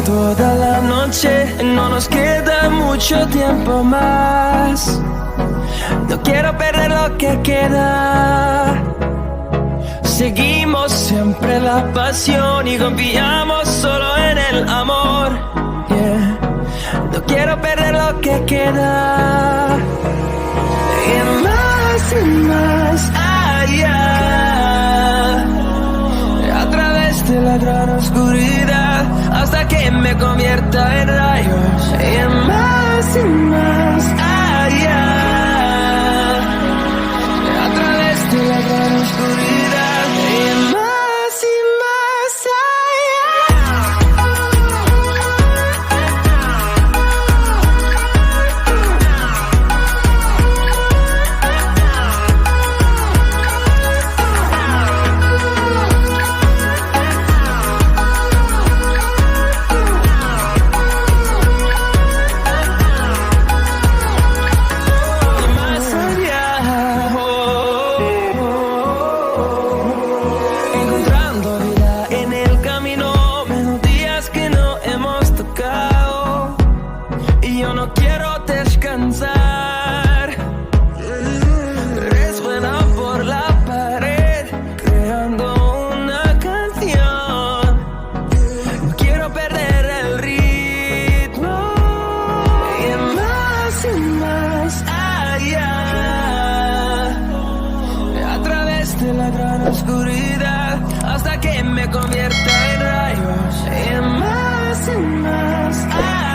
toda la noche, no nos queda mucho tiempo más. No quiero perder lo que queda. Seguimos siempre la pasión y confiamos solo en el amor. Yeah. No quiero perder lo que queda. Y más allá, a través de la gran oscuridad, hasta que me convierta en rayos. Y más allá, a través de la gran oscuridad. Y más descansar, resuena por la pared, creando una canción. No quiero perder el ritmo. Y más allá, a través de la gran oscuridad, hasta que me convierta en rayos. Y más allá.